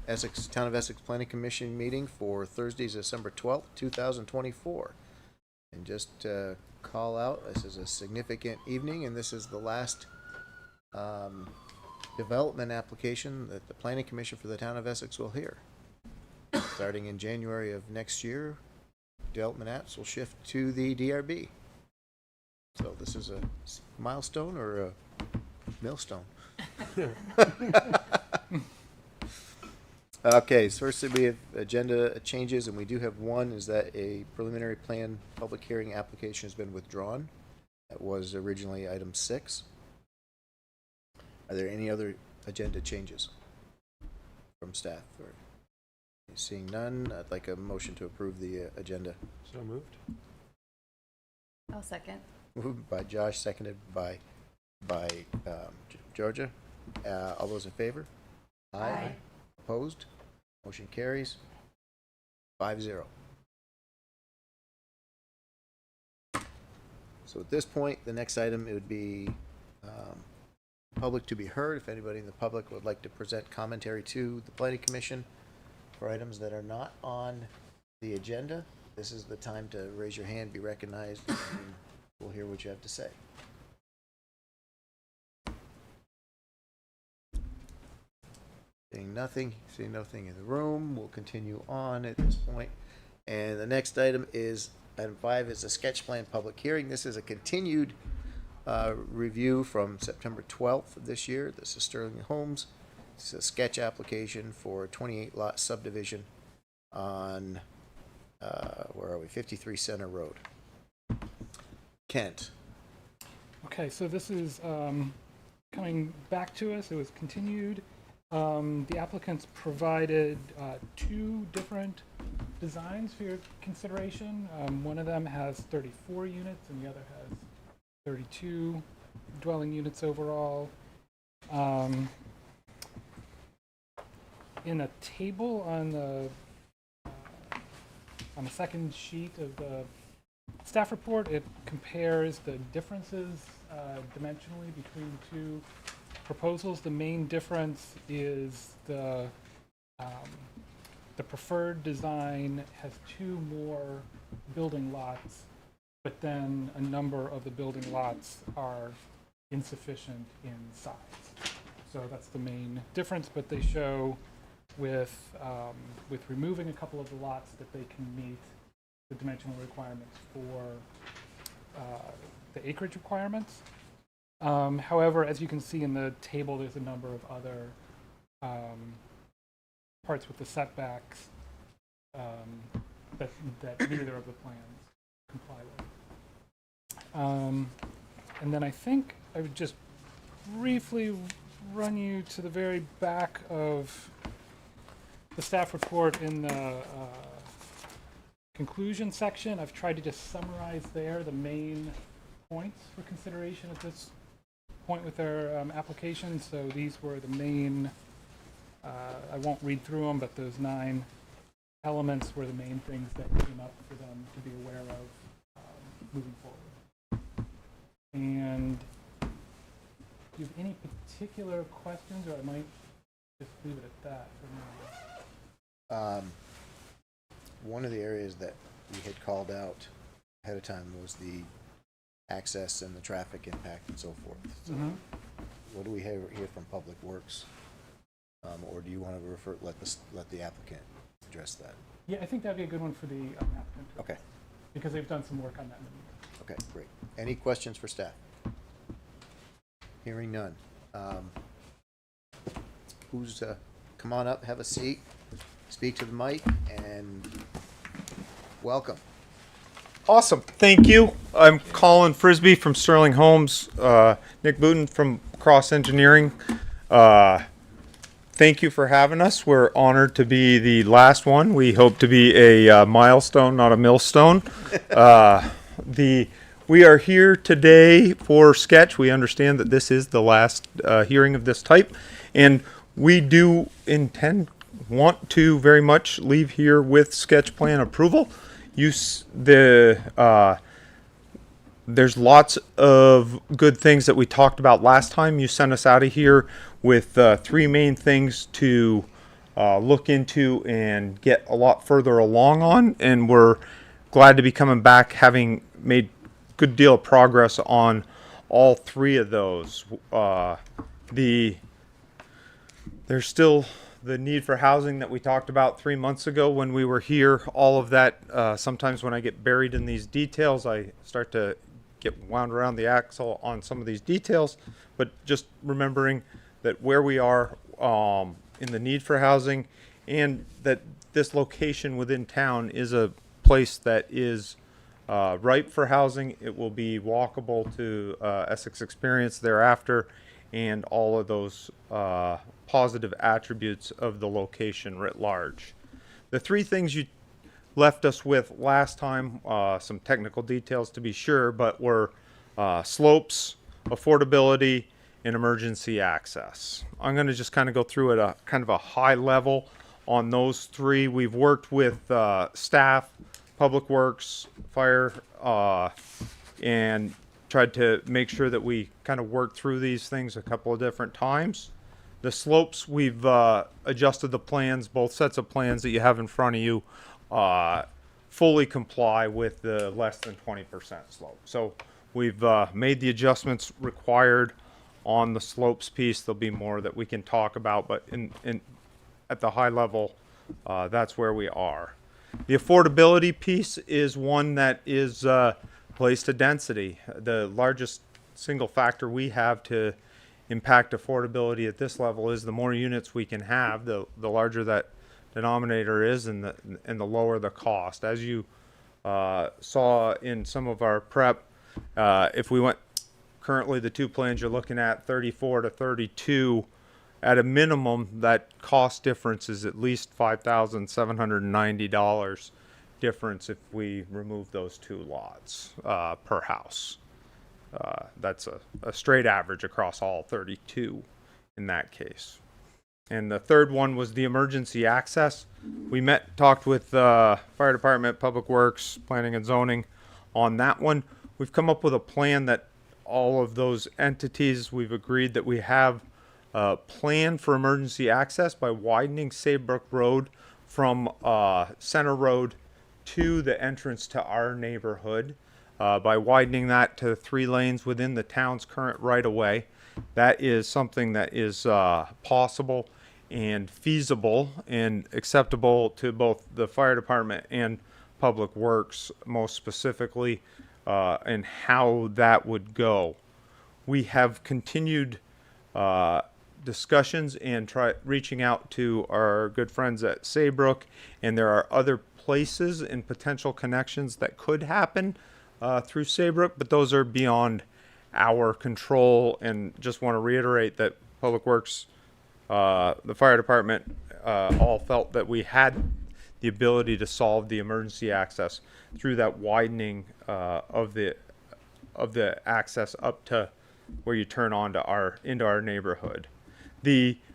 Essex, Town of Essex Planning Commission meeting for Thursday, December 12th, 2024. And just call out, this is a significant evening, and this is the last development application that the Planning Commission for the Town of Essex will hear. Starting in January of next year, development apps will shift to the DRB. So this is a milestone or a millstone? Okay, so first we have agenda changes, and we do have one, is that a preliminary plan public hearing application has been withdrawn. That was originally item 6. Are there any other agenda changes from staff? Or seeing none, I'd like a motion to approve the agenda. So moved. I'll second. Moved by Josh, seconded by Georgia. All those in favor? Aye. Opposed? Motion carries 5-0. So at this point, the next item, it would be public to be heard. If anybody in the public would like to present commentary to the Planning Commission for items that are not on the agenda, this is the time to raise your hand, be recognized, and we'll hear what you have to say. Seeing nothing in the room, we'll continue on at this point. And the next item is, item 5 is a sketch plan public hearing. This is a continued review from September 12th of this year. This is Sterling Homes. This is a sketch application for a 28 lot subdivision on, where are we, 53 Center Road. Kent. Okay, so this is coming back to us. It was continued. The applicants provided 2 different designs for your consideration. One of them has 34 units and the other has 32 dwelling units overall. In a table on the second sheet of the staff report, it compares the differences dimensionally between the 2 proposals. The main difference is the preferred design has 2 more building lots, but then a number of the building lots are insufficient in size. So that's the main difference, but they show with removing a couple of the lots that they can meet the dimensional requirements for the acreage requirements. However, as you can see in the table, there's a number of other parts with the setbacks that neither of the plans comply with. And then I think I would just briefly run you to the very back of the staff report in the conclusion section. I've tried to just summarize there the main points for consideration at this point with their application. So these were the main, I won't read through them, but those 9 elements were the main things that came up for them to be aware of moving forward. And do you have any particular questions, or I might just leave it at that for now? One of the areas that we had called out ahead of time was the access and the traffic impact and so forth. So what do we have here from Public Works? Or do you want to let the applicant address that? Yeah, I think that'd be a good one for the applicant. Okay. Because they've done some work on that. Okay, great. Any questions for staff? Hearing none. Come on up, have a seat, speak to the mic, and welcome. Awesome. Thank you. I'm Colin Frisbee from Sterling Homes. Nick Booten from Cross Engineering. Thank you for having us. We're honored to be the last one. We hope to be a milestone, not a millstone. We are here today for sketch. We understand that this is the last hearing of this type, and we do want to very much leave here with sketch plan approval. There's lots of good things that we talked about last time. You sent us out of here with 3 main things to look into and get a lot further along on, and we're glad to be coming back, having made good deal of progress on all three of those. There's still the need for housing that we talked about 3 months ago when we were here. All of that, sometimes when I get buried in these details, I start to get wound around the axle on some of these details. But just remembering that where we are in the need for housing, and that this location within town is a place that is ripe for housing. It will be walkable to Essex Experience thereafter, and all of those positive attributes of the location writ large. The three things you left us with last time, some technical details to be sure, but were slopes, affordability, and emergency access. I'm going to just kind of go through at a kind of a high level on those three. We've worked with staff, Public Works, Fire, and tried to make sure that we kind of work through these things a couple of different times. The slopes, we've adjusted the plans, both sets of plans that you have in front of you fully comply with the less than 20% slope. So we've made the adjustments required on the slopes piece. There'll be more that we can talk about, but at the high level, that's where we are. The affordability piece is one that is placed to density. The largest single factor we have to impact affordability at this level is the more units we can have, the larger that denominator is, and the lower the cost. As you saw in some of our prep, if we went currently the two plans you're looking at, 34 to 32, at a minimum, that cost difference is at least $5,790 difference if we remove those two lots per house. That's a straight average across all 32 in that case. And the third one was the emergency access. We talked with Fire Department, Public Works, Planning and Zoning on that one. We've come up with a plan that all of those entities, we've agreed that we have a plan for emergency access by widening Saybrook Road from Center Road to the entrance to our neighborhood. By widening that to 3 lanes within the town's current right-of-way. That is something that is possible and feasible and acceptable to both the fire department and Public Works, most specifically, and how that would go. We have continued discussions and reaching out to our good friends at Saybrook, and there are other places and potential connections that could happen through Saybrook, but those are beyond our control. And just want to reiterate that Public Works, the fire department, all felt that we had the ability to solve the emergency access through that widening of the access up to where you turn onto into our neighborhood.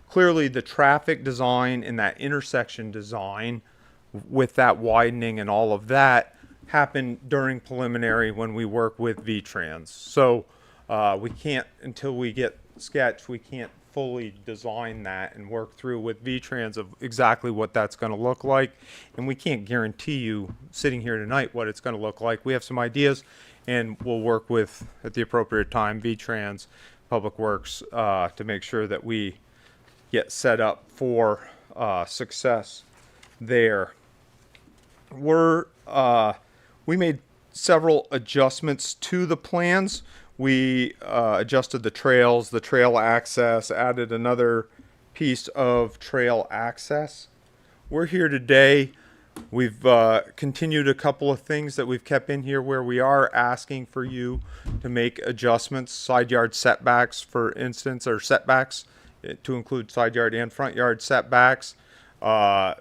Clearly the traffic design and that intersection design with that widening and all of that happened during preliminary when we work with V-Trans. So we can't, until we get sketch, we can't fully design that and work through with V-Trans of exactly what that's going to look like. And we can't guarantee you sitting here tonight what it's going to look like. We have some ideas, and we'll work with, at the appropriate time, V-Trans, Public Works, to make sure that we get set up for success there. We made several adjustments to the plans. We adjusted the trails, the trail access, added another piece of trail access. We're here today. We've continued a couple of things that we've kept in here where we are asking for you to make adjustments. Side yard setbacks, for instance, or setbacks to include side yard and front yard setbacks. We're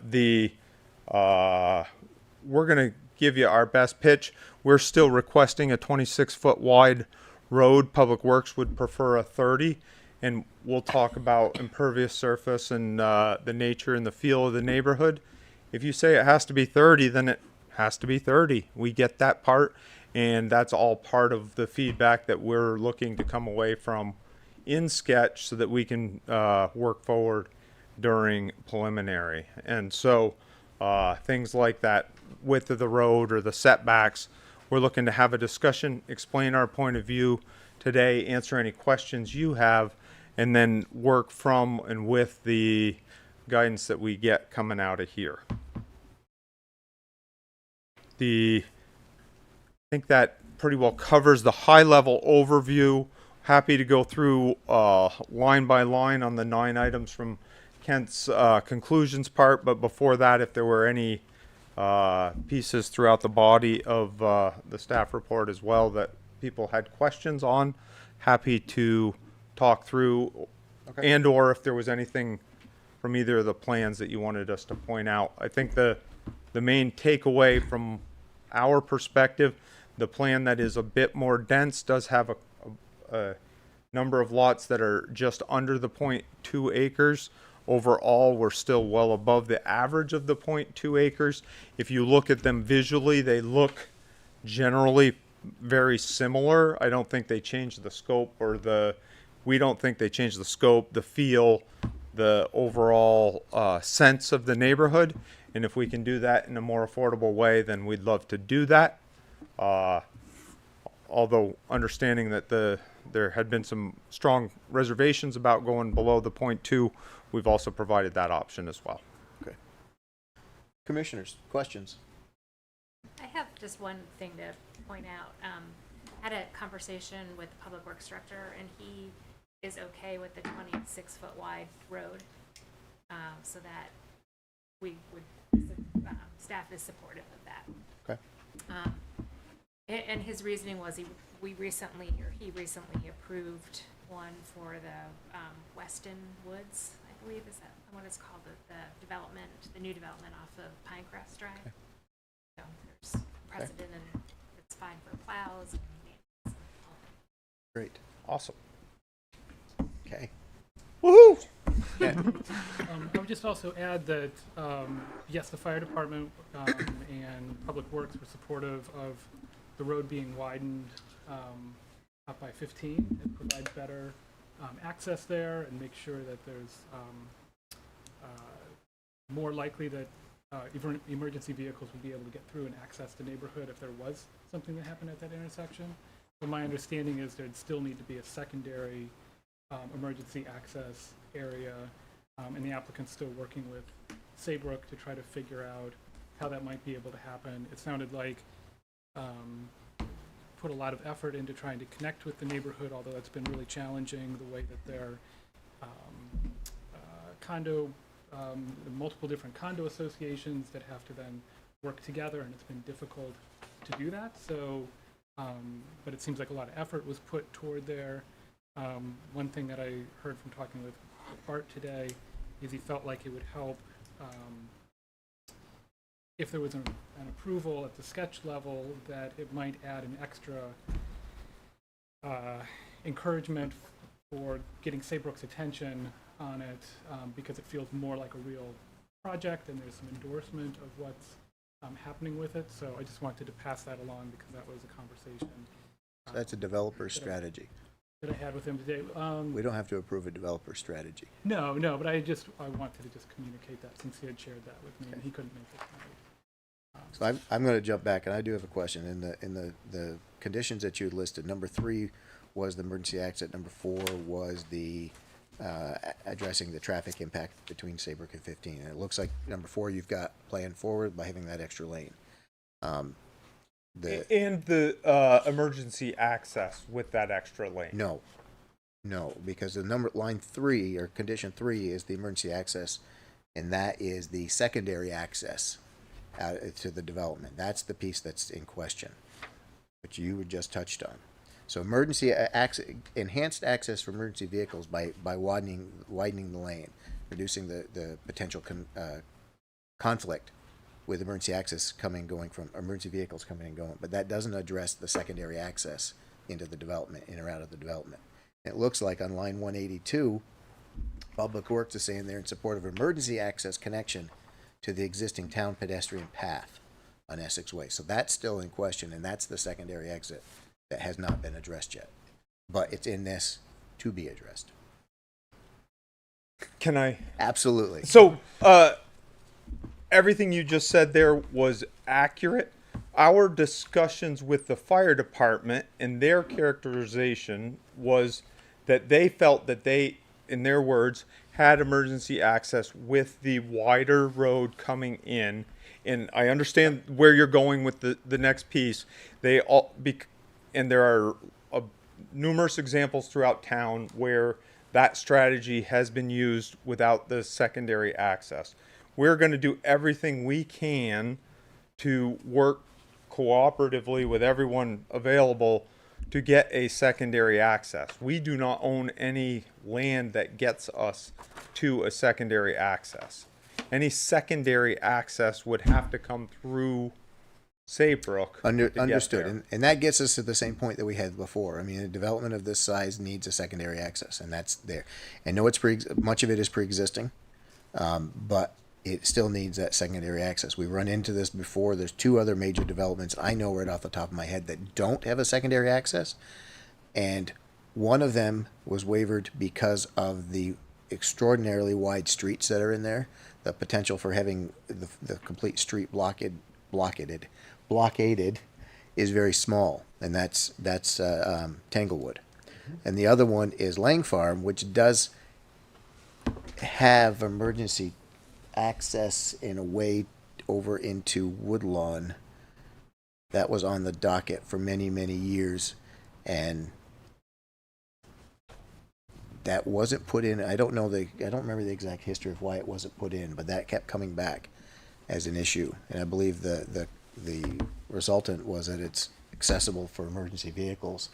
going to give you our best pitch. We're still requesting a 26-foot wide road. Public Works would prefer a 30, and we'll talk about impervious surface and the nature and the feel of the neighborhood. If you say it has to be 30, then it has to be 30. We get that part, and that's all part of the feedback that we're looking to come away from in sketch so that we can work forward during preliminary. And so things like that width of the road or the setbacks, we're looking to have a discussion, explain our point of view today, answer any questions you have, and then work from and with the guidance that we get coming out of here. I think that pretty well covers the high level overview. Happy to go through line by line on the 9 items from Kent's conclusions part, but before that, if there were any pieces throughout the body of the staff report as well that people had questions on, happy to talk through. Okay. And or if there was anything from either of the plans that you wanted us to point out. I think the main takeaway from our perspective, the plan that is a bit more dense does have a number of lots that are just under the 0.2 acres. Overall, we're still well above the average of the 0.2 acres. If you look at them visually, they look generally very similar. I don't think they change the scope we don't think they change the scope, the feel, the overall sense of the neighborhood. And if we can do that in a more affordable way, then we'd love to do that. Although understanding that there had been some strong reservations about going below the 0.2, we've also provided that option as well. Okay. Commissioners, questions? I have just one thing to point out. Had a conversation with the public works director, and he is okay with the 26-foot wide road, so that we would, staff is supportive of that. Okay. And his reasoning was he recently approved one for the Weston Woods, I believe is that what it's called, the new development off of Pinecrest Drive. Okay. So there's precedent and it's fine for plows and maintenance and all that. Great. Awesome. Okay. Woohoo! Yeah. I would just also add that, yes, the fire department and public works were supportive of the road being widened up by 15. It provides better access there and makes sure that there's more likely that emergency vehicles would be able to get through and access the neighborhood if there was something that happened at that intersection. But my understanding is there'd still need to be a secondary emergency access area, and the applicant's still working with Saybrook to try to figure out how that might be able to happen. It sounded like put a lot of effort into trying to connect with the neighborhood, although that's been really challenging, the way that their multiple different condo associations that have to then work together, and it's been difficult to do that. So, but it seems like a lot of effort was put toward there. One thing that I heard from talking with Bart today is he felt like it would help if there was an approval at the sketch level, that it might add an extra encouragement for getting Saybrook's attention on it, because it feels more like a real project and there's some endorsement of what's happening with it. So I just wanted to pass that along because that was a conversation So that's a developer strategy. that I had with him today. We don't have to approve a developer strategy. No, but I wanted to just communicate that since he had shared that with me and he couldn't make it tonight. So I'm going to jump back, and I do have a question. In the conditions that you listed, number 3 was the emergency exit. Number 4 was the addressing the traffic impact between Saybrook and 15. And it looks like number 4 you've got planned forward by having that extra lane. And the emergency access with that extra lane. No, because the line 3 or condition 3 is the emergency access, and that is the secondary access to the development. That's the piece that's in question, which you were just touched on. So emergency enhanced access for emergency vehicles by widening the lane, reducing the potential conflict with emergency access going from emergency vehicles coming and going. But that doesn't address the secondary access into the development, in or out of the development. And it looks like on line 182, Public Works is saying they're in support of emergency access connection to the existing town pedestrian path on Essex Way. So that's still in question, and that's the secondary exit that has not been addressed yet. But it's in this to be addressed. Can I? Absolutely. So, everything you just said there was accurate. Our discussions with the fire department and their characterization was that they felt that they, in their words, had emergency access with the wider road coming in. And I understand where you're going with the next piece. They all, and there are numerous examples throughout town where that strategy has been used without the secondary access. We're going to do everything we can to work cooperatively with everyone available to get a secondary access. We do not own any land that gets us to a secondary access. Any secondary access would have to come through Saybrook. to get Understood. there. And that gets us to the same point that we had before. I mean, a development of this size needs a secondary access, and that's there. And no, much of it is pre-existing, but it still needs that secondary access. We run into this before. There's two other major developments I know right off the top of my head that don't have a secondary access, and one of them was wavered because of the extraordinarily wide streets that are in there. The potential for having the complete street blockaded is very small, and that's Tanglewood. And the other one is Lang Farm, which does have emergency access in a way over into Woodlawn. That was on the docket for many, many years, and that wasn't put in. I don't remember the exact history of why it wasn't put in, but that kept coming back as an issue. And I believe the resultant was that it's accessible for emergency vehicles,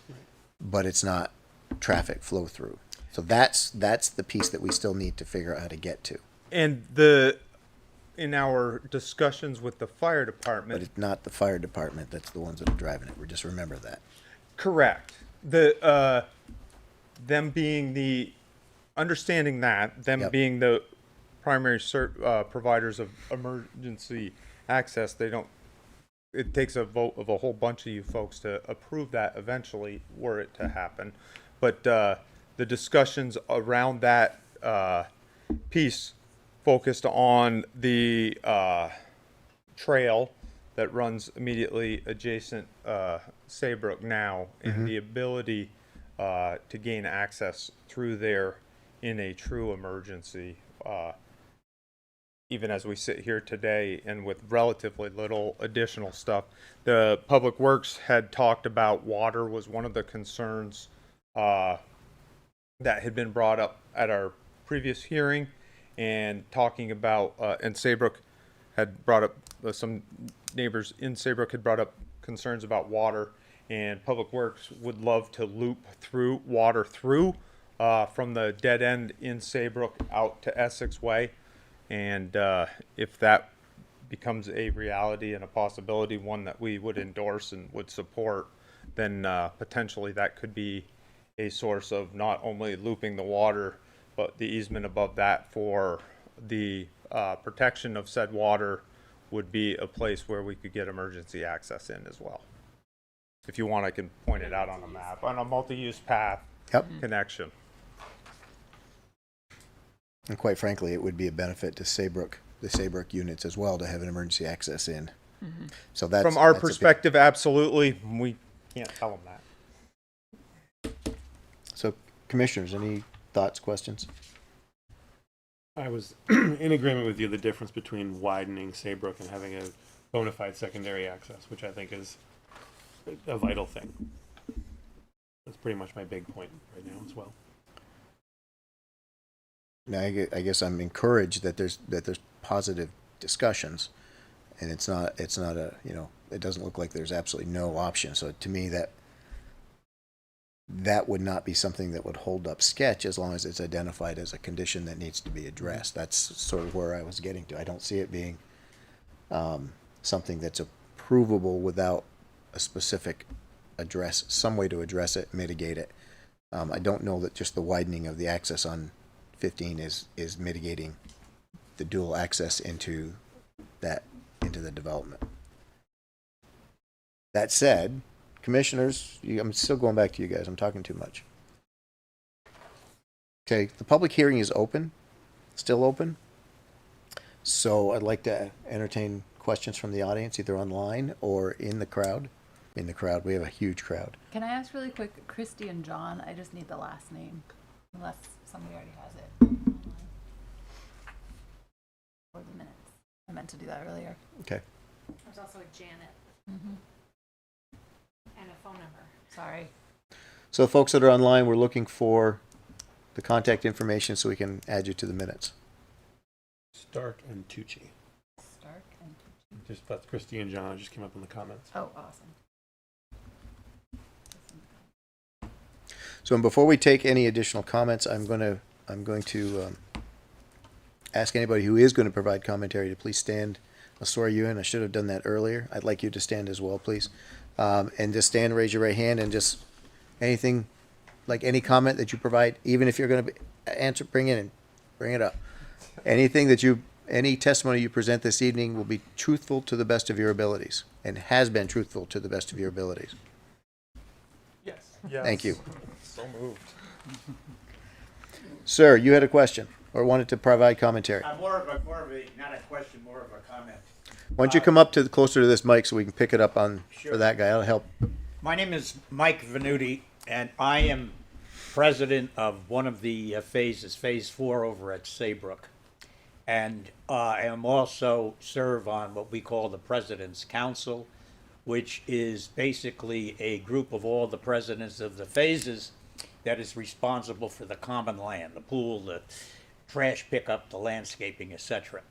but it's not traffic flow through. So that's the piece that we still need to figure out how to get to. And in our discussions with the fire But department, it's not the fire department that's the ones that are driving it. We just remember that. correct. Them being understanding that, them Yep. being the primary providers of emergency access, it takes a vote of a whole bunch of you folks to approve that eventually, were it to happen. But the discussions around that piece focused on the trail that runs immediately adjacent Saybrook now, and the ability to gain access through there in a true emergency. Even as we sit here today and with relatively little additional stuff, the Public Works had talked about water was one of the concerns that had been brought up at our previous hearing, and talking about, and Saybrook had brought up, some neighbors in Saybrook had brought up concerns about water, and Public Works would love to loop water through from the dead end in Saybrook out to Essex Way. And if that becomes a reality and a possibility, one that we would endorse and would support, then potentially that could be a source of not only looping the water, but the easement above that for the protection of said water would be a place where we could get emergency access in as well. If you want, I can point it out on a map, on a multi-use path connection. And quite frankly, it would be a benefit to the Saybrook units as well, to have an emergency access in. So that's From our that's a big- perspective, absolutely. We can't tell them that. So, commissioners, any thoughts, questions? I was in agreement with you, the difference between widening Saybrook and having a bona fide secondary access, which I think is a vital thing. That's pretty much my big point right now as well. Now, I guess I'm encouraged that there's positive discussions, and it's not a, it doesn't look like there's absolutely no option. So to me, that would not be something that would hold up sketch as long as it's identified as a condition that needs to be addressed. That's sort of where I was getting to. I don't see it being something that's approvable without a specific some way to address it, mitigate it. I don't know that just the widening of the access on 15 is mitigating the dual access into the development. That said, commissioners, I'm still going back to you guys. I'm talking too much. Okay, the public hearing is open. still open. So I'd like to entertain questions from the audience, either online or in the crowd. In the crowd, we have a huge crowd. Can I ask really quick, Christy and John, I just need the last name, unless somebody already has it. Or the minutes. I meant to do that earlier. Okay. There's also a Janet Mm-hmm. and a phone number. Sorry. So folks that are online, we're looking for the contact information so we can add you to the minutes. Stark and Tucci. Stark and Tucci. Just that's Christy and John. It just came up in the comments. Oh, awesome. So before we take any additional comments, I'm going to ask anybody who is going to provide commentary to please stand. I'll swear you in. I should have done that earlier. I'd like you to stand as well, please. And just stand, raise your right hand, and just anything, like any comment that you provide, even if you're going to answer, bring it up. Any testimony you present this evening will be truthful to the best of your abilities, and has been truthful to the best of your abilities. Yes. Thank you. So moved. Sir, you had a question or wanted to provide commentary. More of a, not a question, more of a comment. Why don't you come up to closer to this mic so we can pick it up on for Sure. that guy? That'll help. My name is Mike Venuti, and I am president of one of the phases, Phase 4 over at Saybrook. And I am also serve on what we call the President's Council, which is basically a group of all the presidents of the phases that is responsible for the common land, the pool, the trash pickup, the landscaping, etc.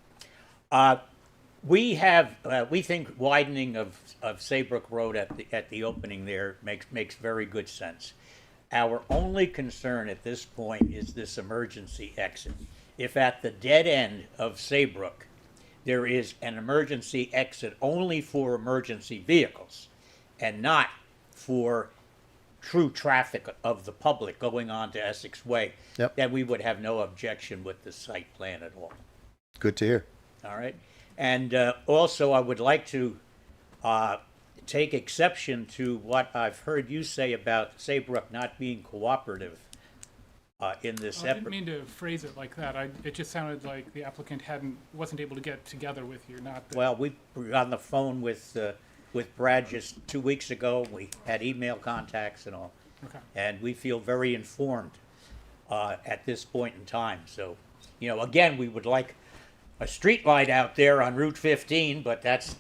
We think widening of Saybrook Road at the opening there makes very good sense. Our only concern at this point is this emergency exit. If at the dead end of Saybrook, there is an emergency exit only for emergency vehicles and not for true traffic of the public going on to Essex Way, Yep. then we would have no objection with the site plan at all. Good to hear. All right. And also, I would like to take exception to what I've heard you say about Saybrook not being cooperative in this I didn't effort. mean to phrase it like that. It just sounded like the applicant wasn't able to get together with you, not that. Well, we were on the phone with Brad just 2 weeks ago. We had email contacts and all. Okay. And we feel very informed at this point in time. So, again, we would like a street light out there on Route 15, but that's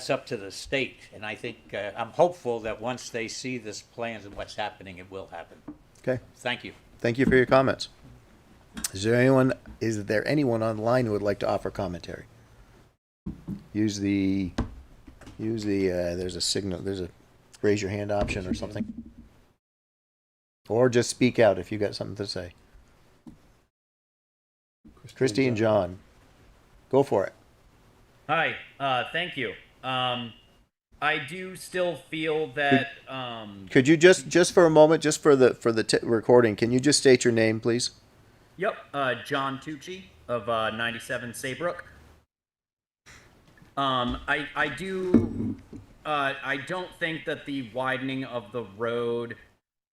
up to the state. And I think, I'm hopeful that once they see this plans and what's happening, it will happen. Okay. Thank you. Thank you for your comments. Is there anyone online who would like to offer commentary? There's a signal, raise your hand option or something. Or just speak out if you got something to say. Christy and John, go for it. Hi, thank you. I do still feel that, Could you just for a moment, just for the recording, can you just state your name, please? yep, John Tucci of 97 Saybrook. I don't think that the widening of the road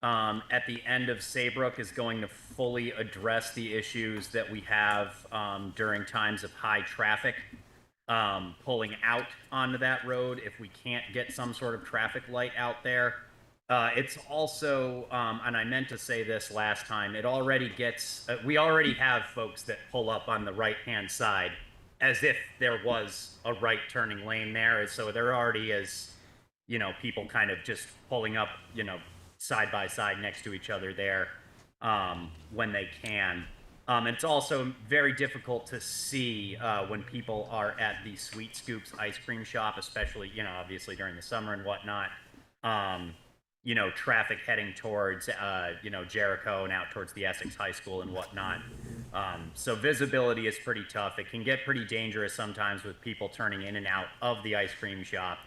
at the end of Saybrook is going to fully address the issues that we have during times of high traffic. Pulling out onto that road if we can't get some sort of traffic light out there. It's also, and I meant to say this last time, it already gets, we already have folks that pull up on the right-hand side as if there was a right turning lane there. So there already is, people kind of just pulling up, side by side next to each other there when they can. It's also very difficult to see when people are at the Sweet Scoops ice cream shop, especially, obviously during the summer and whatnot. Traffic heading towards, Jericho and out towards the Essex High School and whatnot. So visibility is pretty tough. It can get pretty dangerous sometimes with people turning in and out of the ice cream shop.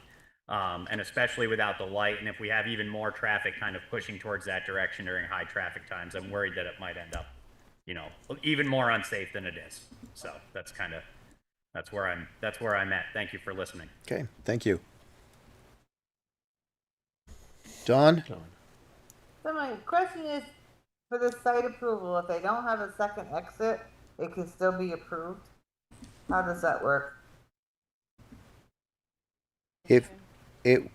And especially without the light. And if we have even more traffic kind of pushing towards that direction during high traffic times, I'm worried that it might end up even more unsafe than it is. So that's where I'm at. Thank you for listening. Okay, thank you. Don? So my question is, for the site approval, if they don't have a second exit, it can still be approved? How does that work? If it,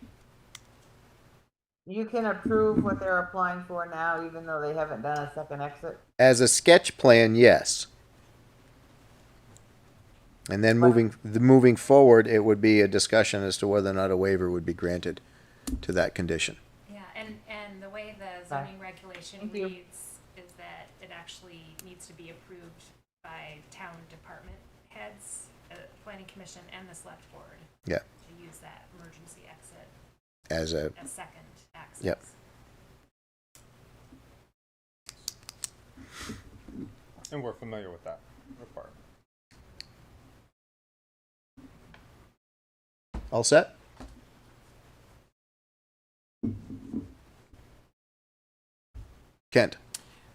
You can approve what they're applying for now, even though they haven't done a second exit? as a sketch plan, yes. And then moving forward, it would be a discussion as to whether or not a waiver would be granted to that condition. Yeah, and the way the zoning regulation Thank you. reads is that it actually needs to be approved by town department heads, planning commission, and the select board. Yeah. To use that emergency exit As a, as second access. Yep. And we're familiar with that requirement. all set? Kent?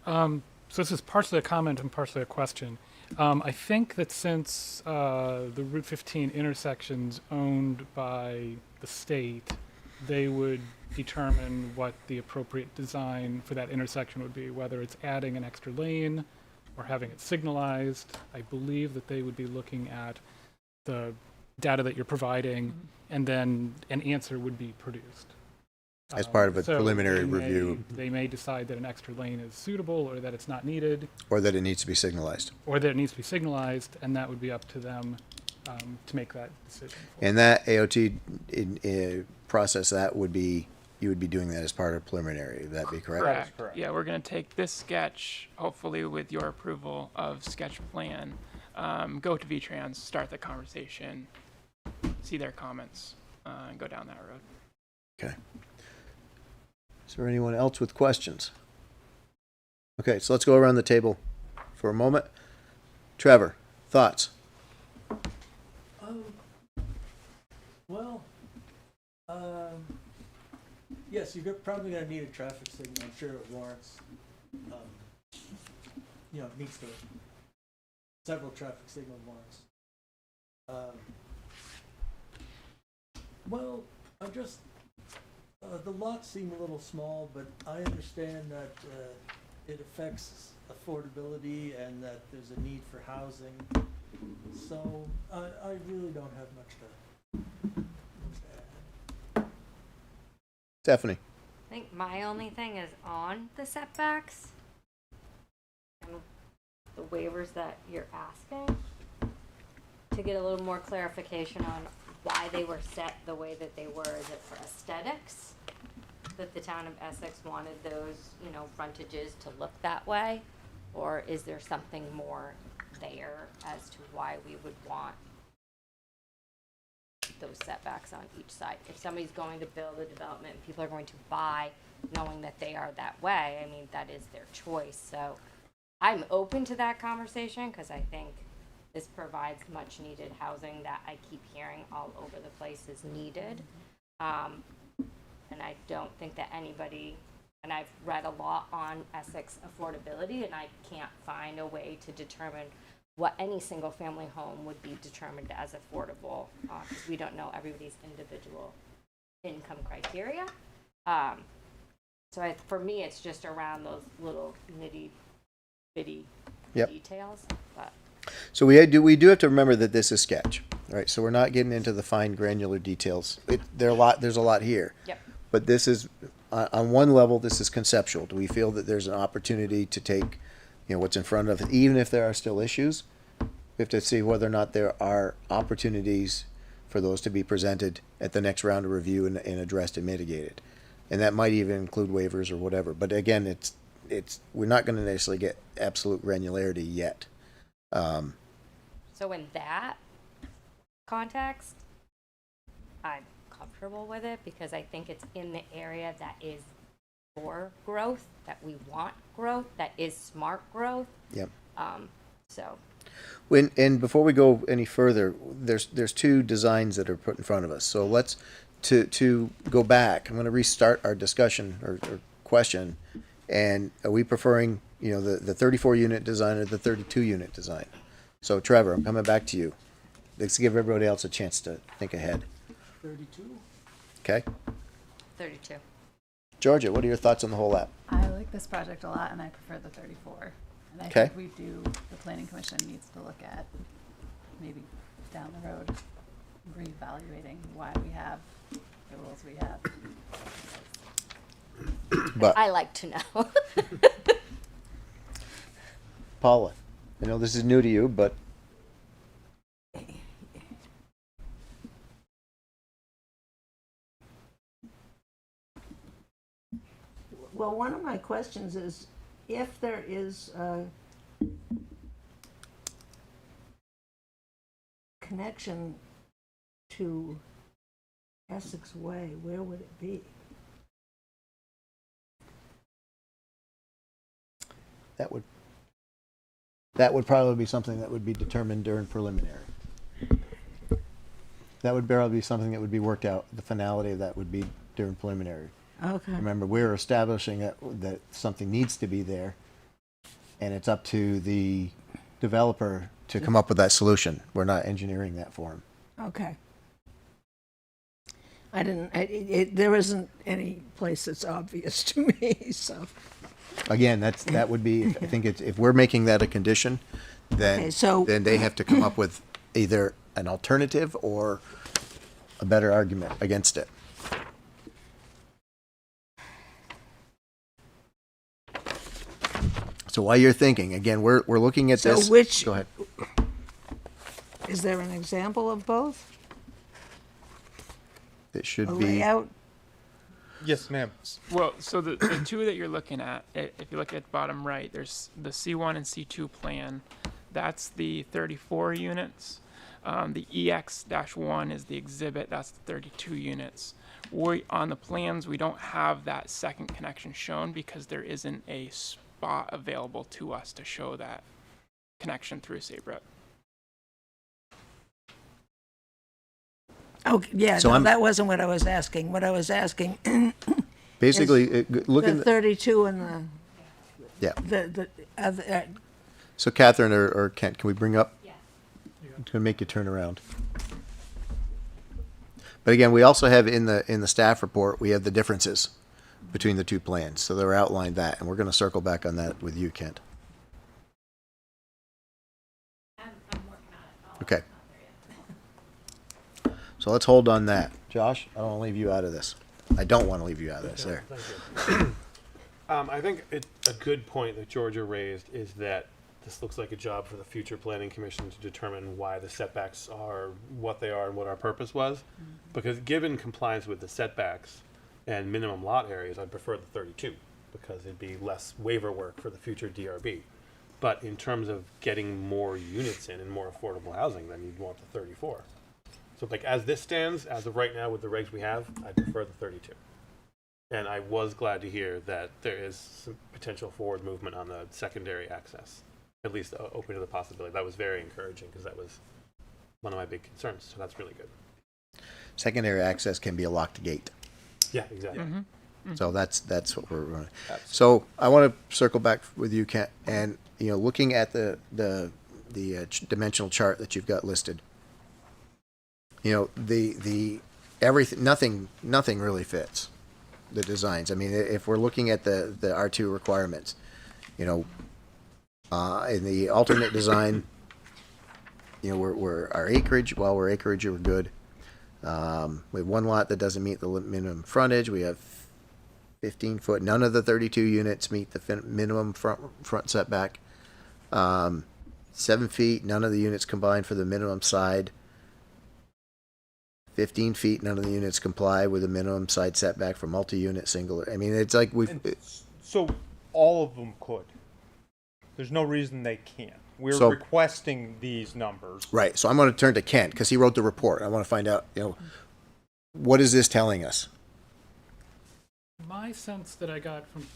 So this is partially a comment and partially a question. I think that since the Route 15 intersection's owned by the state, they would determine what the appropriate design for that intersection would be, whether it's adding an extra lane or having it signalized. I believe that they would be looking at the data that you're providing, and then an answer would be produced. As part of a So preliminary they may- review. They may decide that an extra lane is suitable, or that it's not needed, Or that it needs to be signalized. or that it needs to be signalized, and that would be up to them to make that decision. And that AOT process, that would be, you would be doing that as part of preliminary, would that be correct? correct. Yeah, we're gonna take this sketch, hopefully with your approval of sketch plan, go to V-Trans, start the conversation, see their comments, and go down that road. Okay. Is there anyone else with questions? Okay, so let's go around the table for a moment. Trevor, thoughts? Well, yes, you're probably gonna need a traffic signal. I'm sure it warrants, it needs to, several traffic signal warrants. Well, I'm just, the lots seem a little small, but I understand that it affects affordability and that there's a need for housing. So I really don't have much to add. Stephanie? I think my only thing is on the setbacks and the waivers that you're asking, to get a little more clarification on why they were set the way that they were. Is it for aesthetics? That the town of Essex wanted those, frontages to look that way? Or is there something more there as to why we would want those setbacks on each side? If somebody's going to build a development and people are going to buy knowing that they are that way, I mean, that is their choice. So I'm open to that conversation because I think this provides much needed housing that I keep hearing all over the place is needed. And I don't think that anybody, and I've read a lot on Essex affordability, and I can't find a way to determine what any single family home would be determined as affordable, because we don't know everybody's individual income criteria. So for me, it's just around those little nitty bitty Yep. details, but. So we do have to remember that this is sketch, right? So we're not getting into the fine granular details. There's a lot here. Yep. But this is, on one level, this is conceptual. Do we feel that there's an opportunity to take, what's in front of it, even if there are still issues? We have to see whether or not there are opportunities for those to be presented at the next round of review and addressed and mitigated. And that might even include waivers or whatever. But again, we're not going to necessarily get absolute granularity yet. So in that context, I'm comfortable with it because I think it's in the area that is for growth, that we want growth, that is smart growth. Yep. So. And before we go any further, there's two designs that are put in front of us. So let's to go back. I'm going to restart our discussion or question. And are we preferring the 34 unit design or the 32 unit design? So Trevor, I'm coming back to you. Let's give everybody else a chance to think ahead. 32? Okay. 32. Georgia, what are your thoughts on the whole app? I like this project a lot, and I prefer the 34. And I Okay. think the planning commission needs to look at, maybe down the road, reevaluating why we have the rules we have. But I like to know. Paula, I know this is new to you, but Well, one of my questions is, if there is a connection to Essex Way, where would it be? that would probably be something that would be determined during preliminary. That would barely be something that would be worked out. The finality of that would be during preliminary. Okay. Remember, we're establishing that something needs to be there, and it's up to the developer to come up with that solution. We're not engineering that for him. Okay. There isn't any place that's obvious to me, so. Again, that would be, I think it's, if we're making that a condition, then, Okay, so- then they have to come up with either an alternative or a better argument against it. So while you're thinking, again, we're looking at So this. which- Go ahead. Is there an example of both? It should A be, layout? Yes, ma'am. Well, so the two that you're looking at, if you look at bottom right, there's the C1 and C2 plan. That's the 34 units. The EX-1 is the exhibit. That's the 32 units. On the plans, we don't have that second connection shown because there isn't a spot available to us to show that connection through Saybrook. Oh, yeah, So no, I'm- that wasn't what I was asking. What I was asking, basically, looking, the 32 and yeah. the other, So Catherine or Kent, can we bring up? Yeah. I'm going to make you turn around. But again, we also have in the staff report, we have the differences between the two plans. So they're outlined that, and we're going to circle back on that with you, Kent. I'm working on it. Okay. So let's hold on that. Josh, I don't want to leave you out of this. I don't want to leave you out of this there. Thank you. I think a good point that Georgia raised is that this looks like a job for the future planning commission to determine why the setbacks are what they are and what our purpose was. Because given compliance with the setbacks and minimum lot areas, I'd prefer the 32 because it'd be less waiver work for the future DRB. But in terms of getting more units in and more affordable housing, then you'd want the 34. So like as this stands, as of right now with the regs we have, I prefer the 32. And I was glad to hear that there is some potential forward movement on the secondary access, at least open to the possibility. That was very encouraging because that was one of my big concerns. So that's really good. Secondary access can be a locked gate. Yeah, exactly. So that's what we're running. So I want to circle back with you, Kent, and looking at the dimensional chart that you've got listed. The everything, nothing really fits the designs. I mean, if we're looking at the R2 requirements, in the alternate design, we're our acreage. While we're acreage, we're good. We have one lot that doesn't meet the minimum frontage. We have 15 foot. None of the 32 units meet the minimum front setback. 7 feet. None of the units combined for the minimum side. 15 feet. None of the units comply with the minimum side setback for multi-unit single. I mean, it's like So all of them could. There's no reason they can't. We're So- requesting these numbers. right. So I'm going to turn to Kent because he wrote the report. I want to find out, what is this telling us? My sense that I got from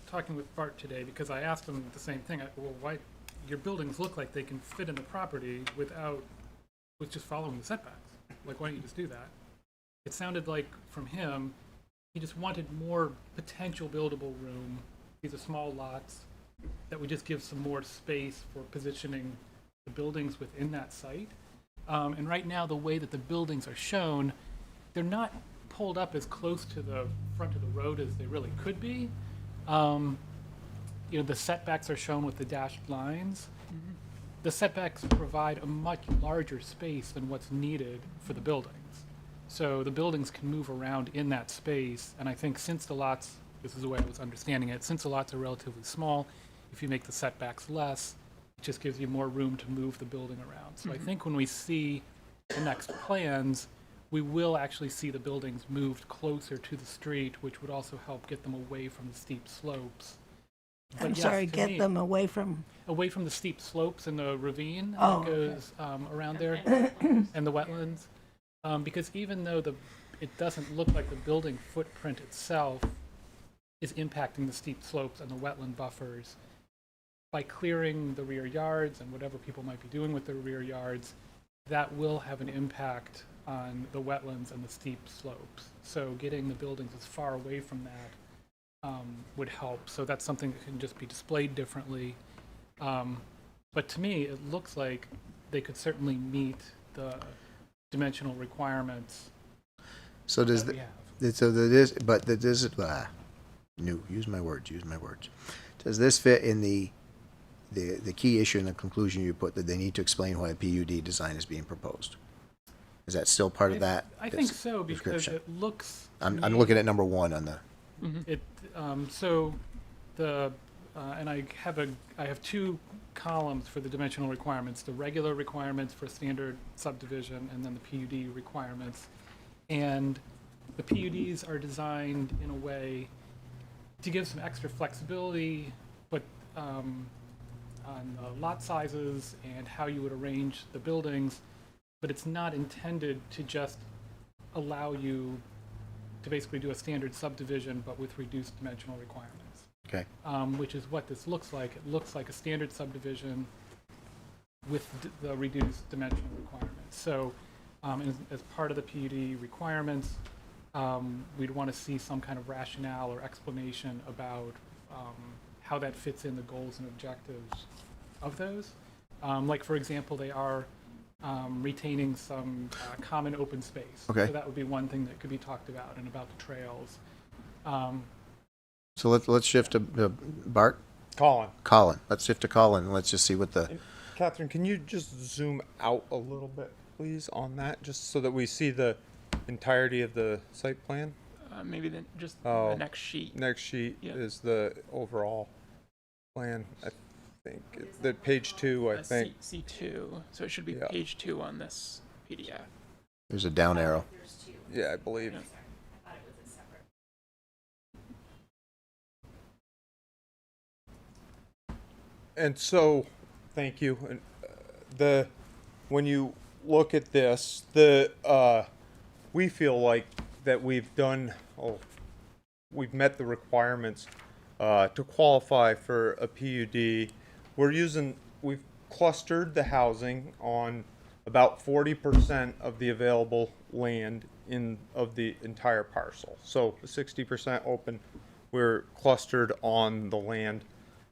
talking with Bart today, because I asked him the same thing, why your buildings look like they can fit in the property with just following the setbacks? Like, why don't you just do that? It sounded like from him, he just wanted more potential buildable room. These are small lots that would just give some more space for positioning the buildings within that site. And right now, the way that the buildings are shown, they're not pulled up as close to the front of the road as they really could be. the setbacks are shown with the dashed lines. The setbacks provide a much larger space than what's needed for the buildings. So the buildings can move around in that space, and I think since the lots, this is the way I was understanding it, since the lots are relatively small, if you make the setbacks less, it just gives you more room to move the building around. So I think when we see the next plans, we will actually see the buildings moved closer to the street, which would also help get them away from the steep slopes. But I'm yes, sorry, to get me- them away from, away from the steep slopes and the ravine Oh, that goes around there and the wetlands. Because even though it doesn't look like the building footprint itself is impacting the steep slopes and the wetland buffers, by clearing the rear yards and whatever people might be doing with their rear yards, that will have an impact on the wetlands and the steep slopes. So getting the buildings as far away from that would help. So that's something that can just be displayed differently. But to me, it looks like they could certainly meet the dimensional requirements So does that the, we have. so that is, but that is, use my words. Does this fit in the key issue in the conclusion you put that they need to explain why a PUD design is being proposed? Is that still part of that? I think so, because description? it looks. to I'm me- looking at number one on the, It, so the, and I have two columns for the dimensional requirements, the regular requirements for standard subdivision and then the PUD requirements. And the PUDs are designed in a way to give some extra flexibility, but on the lot sizes and how you would arrange the buildings, but it's not intended to just allow you to basically do a standard subdivision, but with reduced dimensional requirements. okay. Which is what this looks like. It looks like a standard subdivision with the reduced dimensional requirements. So, as part of the PUD requirements, we'd want to see some kind of rationale or explanation about how that fits in the goals and objectives of those. Like, for example, they are retaining some common open space. Okay. So that would be one thing that could be talked about, and about the trails. So let's shift to Bart. Colin. Let's shift to Colin. And let's just see what the. Catherine, can you just zoom out a little bit, please, on that, just so that we see the entirety of the site plan? Maybe then just Oh. the next sheet. Next sheet Yeah. is the overall plan, I think. The page 2, I think. C2. So it should be Yeah. page 2 on this PDF. There's a down arrow. There's two. Yeah, I believe. Yeah. Sorry, I thought it was a separate. And so, thank you. And when you look at this, we feel like that we've met the requirements to qualify for a PUD. We've clustered the housing on about 40% of the available land of the entire parcel. So 60% open, we're clustered on the land.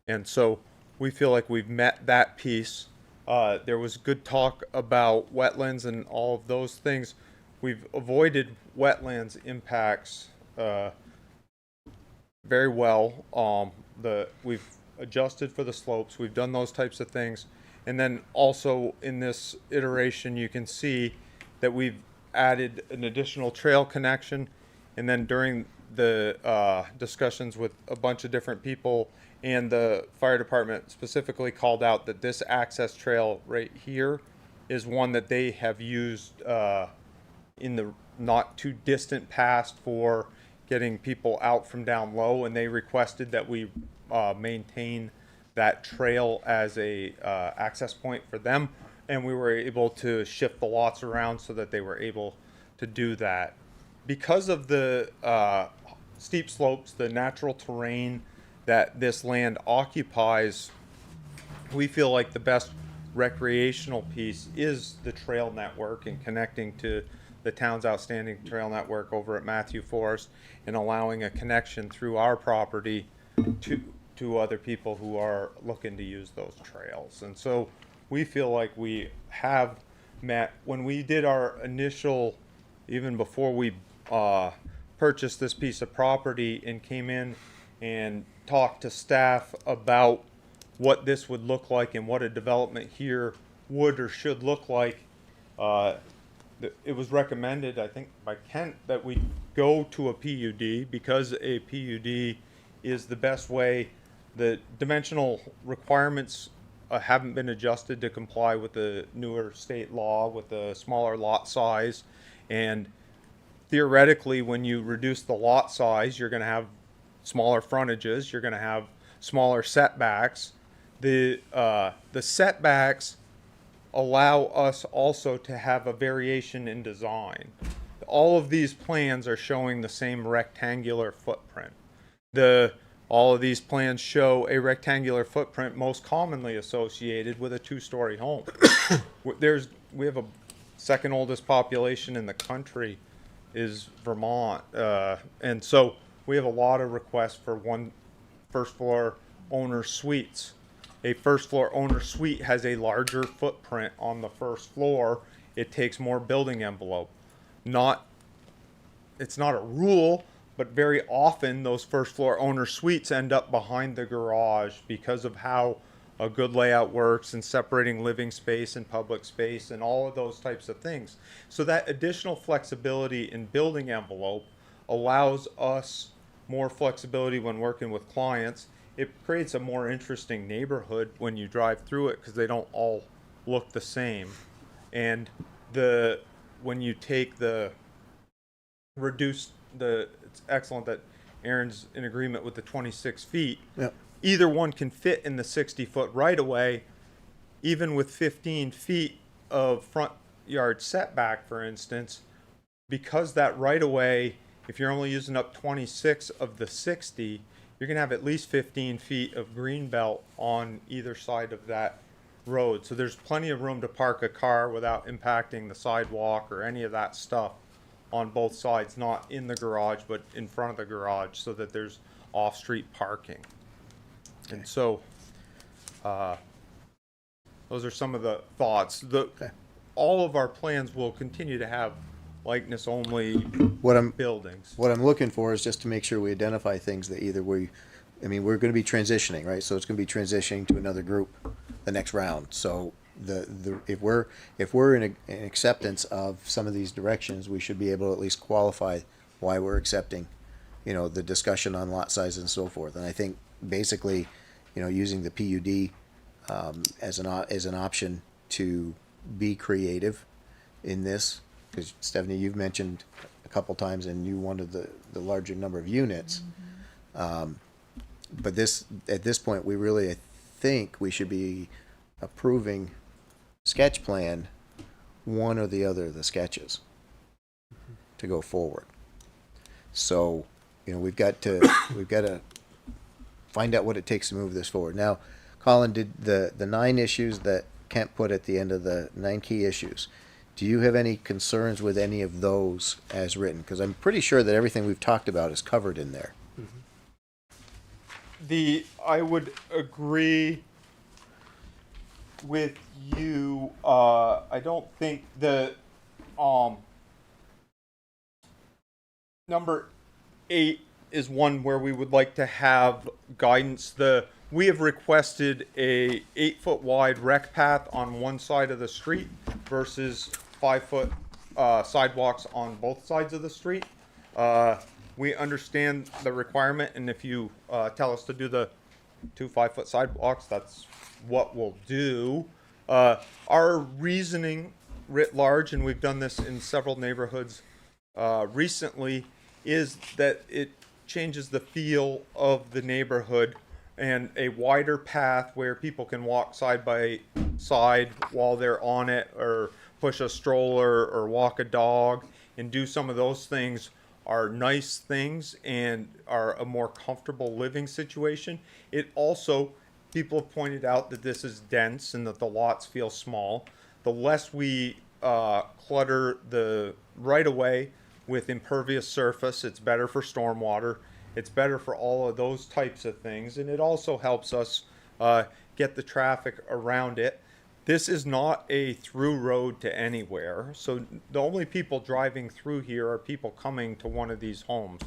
And so we feel like we've met that piece. There was good talk about wetlands and all of those things. We've avoided wetlands impacts very well. We've adjusted for the slopes. We've done those types of things. And then also in this iteration, you can see that we've added an additional trail connection. And then during the discussions with a bunch of different people, and the fire department specifically called out that this access trail right here is one that they have used in the not too distant past for getting people out from down low, and they requested that we maintain that trail as a access point for them, and we were able to shift the lots around so that they were able to do that. Because of the steep slopes, the natural terrain that this land occupies, we feel like the best recreational piece is the trail network and connecting to the town's outstanding trail network over at Matthew Forest, and allowing a connection through our property to other people who are looking to use those trails. And so we feel like we have met, when we did our initial, even before we purchased this piece of property and came in and talked to staff about what this would look like and what a development here would or should look like, it was recommended, I think, by Kent that we go to a PUD because a PUD is the best way. The dimensional requirements haven't been adjusted to comply with the newer state law with the smaller lot size. And theoretically, when you reduce the lot size, you're going to have smaller frontages, you're going to have smaller setbacks. The setbacks allow us also to have a variation in design. All of these plans are showing the same rectangular footprint. All of these plans show a rectangular footprint most commonly associated with a two-story home. We have a second oldest population in the country is Vermont. And so we have a lot of requests for one first floor owner suites. A first floor owner suite has a larger footprint on the first floor. It takes more building envelope. It's not a rule, but very often those first floor owner suites end up behind the garage because of how a good layout works and separating living space and public space and all of those types of things. So that additional flexibility in building envelope allows us more flexibility when working with clients. It creates a more interesting neighborhood when you drive through it because they don't all look the same. And when you take it's excellent that Aaron's in agreement with the 26 feet. Yep. Either one can fit in the 60-foot right-of-way, even with 15 feet of front yard setback, for instance, because that right-of-way, if you're only using up 26 of the 60, you're going to have at least 15 feet of green belt on either side of that road. So there's plenty of room to park a car without impacting the sidewalk or any of that stuff on both sides, not in the garage, but in front of the garage so that there's off-street parking. And so, those are some of the thoughts. All of our plans will continue to have likeness only buildings. What I'm looking for is just to make sure we identify things that either we're going to be transitioning, right? So it's going to be transitioning to another group the next round. So if we're in an acceptance of some of these directions, we should be able to at least qualify why we're accepting, the discussion on lot size and so forth. And I think basically, using the PUD as an option to be creative in this, because Stephanie, you've mentioned a couple times, and you wanted the larger number of units. But at this point, I think we should be approving sketch plan, one or the other of the sketches to go forward. So, we've got to find out what it takes to move this forward. Now, Colin, did the 9 issues that Kent put at the end of the 9 key issues, do you have any concerns with any of those as written? Because I'm pretty sure that everything we've talked about is covered in there. I would agree with you. I don't think the number 8 is one where we would like to have guidance. We have requested a 8-foot wide rec path on one side of the street versus 5-foot sidewalks on both sides of the street. We understand the requirement, and if you tell us to do the 2 5-foot sidewalks, that's what we'll do. Our reasoning writ large, and we've done this in several neighborhoods recently, is that it changes the feel of the neighborhood, and a wider path where people can walk side by side while they're on it, or push a stroller or walk a dog and do some of those things are nice things and are a more comfortable living situation. It also, people have pointed out that this is dense and that the lots feel small. The less we clutter the right-of-way with impervious surface, it's better for stormwater. It's better for all of those types of things, and it also helps us get the traffic around it. This is not a through road to anywhere, so the only people driving through here are people coming to one of these homes.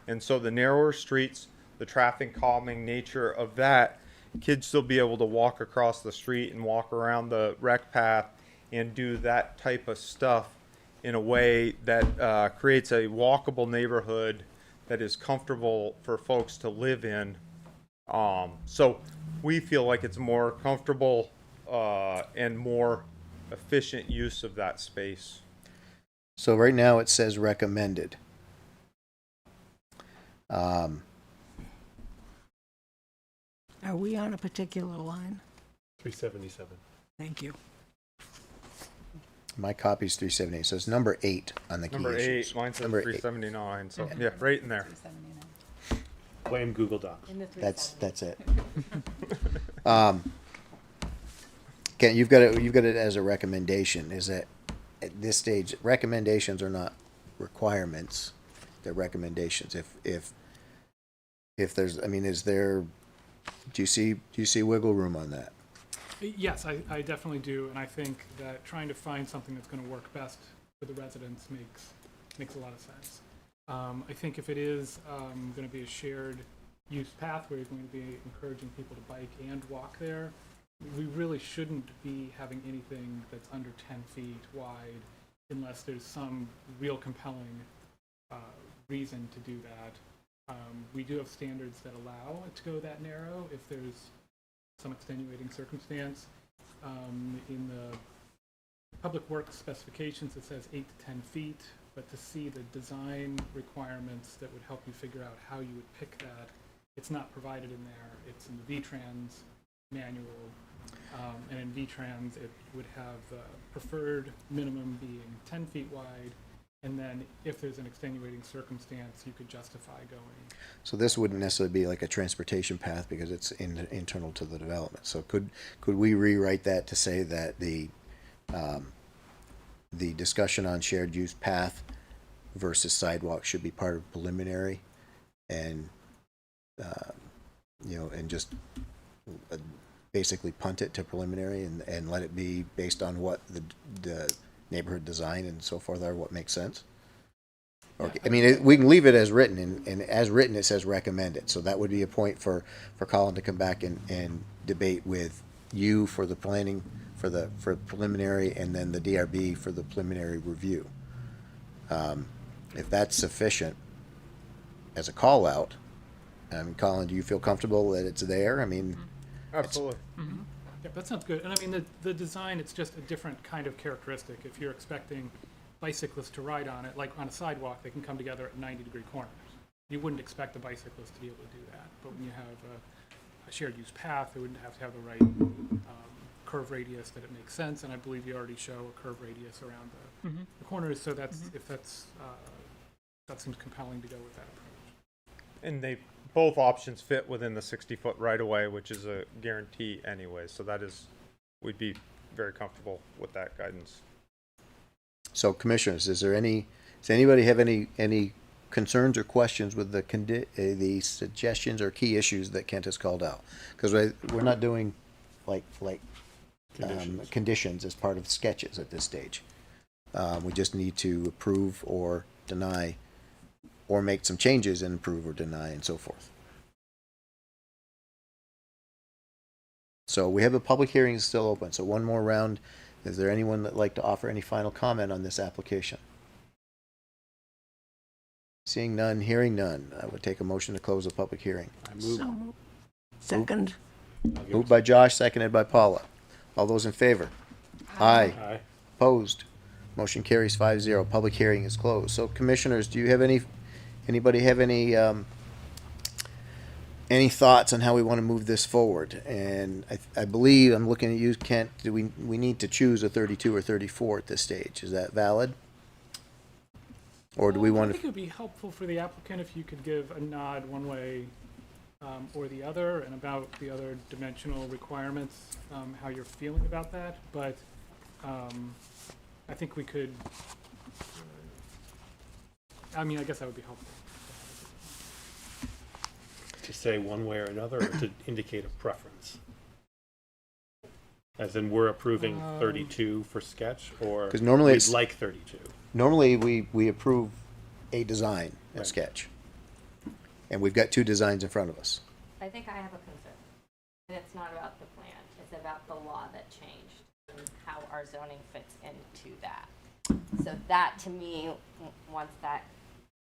And so the narrower streets, the traffic calming nature of that, kids still be able to walk across the street and walk around the rec path and do that type of stuff in a way that creates a walkable neighborhood that is comfortable for folks to live in. So we feel like it's more comfortable and more efficient use of that space. So right now it says recommended. Are we on a particular line? 377. Thank you. My copy's 378, so it's number 8 on the key Number issues. 8, mine says Number 8. 379, so yeah, right in there. 379. Blame Google Docs. In the That's it. Ken, you've got it as a recommendation. Is that at this stage, recommendations are not requirements; they're recommendations. If there's, I mean, is there? Do you see wiggle room on that? Yes, I definitely do, and I think that trying to find something that's going to work best for the residents makes a lot of sense. I think if it is going to be a shared use path where you're going to be encouraging people to bike and walk there, we really shouldn't be having anything that's under 10 feet wide unless there's some real compelling reason to do that. We do have standards that allow it to go that narrow if there's some extenuating circumstance. In the public works specifications, it says 8 to 10 feet, but to see the design requirements that would help you figure out how you would pick that, it's not provided in there. It's in the V-Trans manual, and in V-Trans it would have the preferred minimum being 10 feet wide, and then if there's an extenuating circumstance, you could justify going. So this wouldn't necessarily be like a transportation path because it's internal to the development. So could we rewrite that to say that the discussion on shared use path versus sidewalk should be part of preliminary, and and just basically punt it to preliminary and let it be based on what the neighborhood design and so forth are, what makes sense? Or, I mean, we can leave it as written, and as written it says recommended. So that would be a point for Colin to come back and debate with you for the planning, for preliminary, and then the DRB for the preliminary review. If that's sufficient as a call out, Colin, do you feel comfortable that it's there? I mean, Absolutely. Yeah, that sounds good. And I mean, the design, it's just a different kind of characteristic. If you're expecting bicyclists to ride on it, like on a sidewalk, they can come together at 90-degree corners. You wouldn't expect a bicyclist to be able to do that. But when you have a shared use path, they wouldn't have to have the right curve radius that it makes sense. And I believe you already show a curve radius around the corners. So that's if that's that seems compelling to go with that approach. And both options fit within the 60-foot right-of-way, which is a guarantee anyway. So we'd be very comfortable with that guidance. so commissioners, does anybody have any concerns or questions with the suggestions or key issues that Kent has called out? Because we're not doing like conditions as part of sketches at this stage. We just need to approve or deny, or make some changes and approve or deny, and so forth. So we have a public hearing still open. So one more round. Is there anyone that'd like to offer any final comment on this application? Seeing none, hearing none, I would take a motion to close the public hearing. I move. So moved. Second. Moved by Josh, seconded by Paula. All those in favor? Aye. Aye. Opposed? Motion carries 5-0. Public hearing is closed. So commissioners, do you have anybody have any thoughts on how we want to move this forward? And I believe, I'm looking at you, Kent, do we need to choose a 32 or 34 at this stage? Is that valid? Or do we I want think it to? would be helpful for the applicant if you could give a nod one way or the other, and about the other dimensional requirements, how you're feeling about that. But I think we could, I mean, I guess that would be helpful. To say one way or another, or to indicate a preference? As in, we're approving 32 for sketch, or 'Cause normally we'd it's- like 32? Normally, we approve a design, a sketch. And we've got two designs in front of us. I think I have a concern. And it's not about the plan, it's about the law that changed and how our zoning fits into that. So that, to me, once that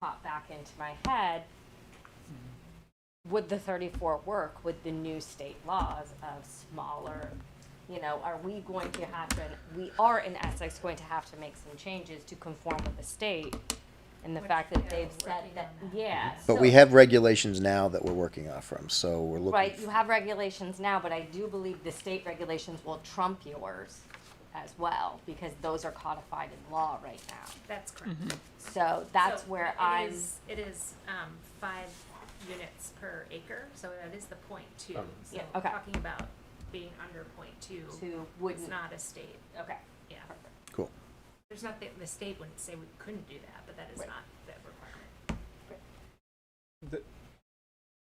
popped back into my head, would the 34 work with the new state laws of smaller, are we going to have to, we are in Essex going to have to make some changes to conform with the state, and the fact that they've said that, yeah. But we have regulations now that we're working off from, so we're looking. Right, you have regulations now, but I do believe the state regulations will trump yours as well, because those are codified in law right now. That's correct. So that's So where it is 5 units per acre, so that is the 0.2. So Yeah, okay. talking about being under 0.2 To is wouldn't, not a state. okay. Yeah. Cool. There's not, the state wouldn't say we couldn't do that, but that is Right. not the requirement.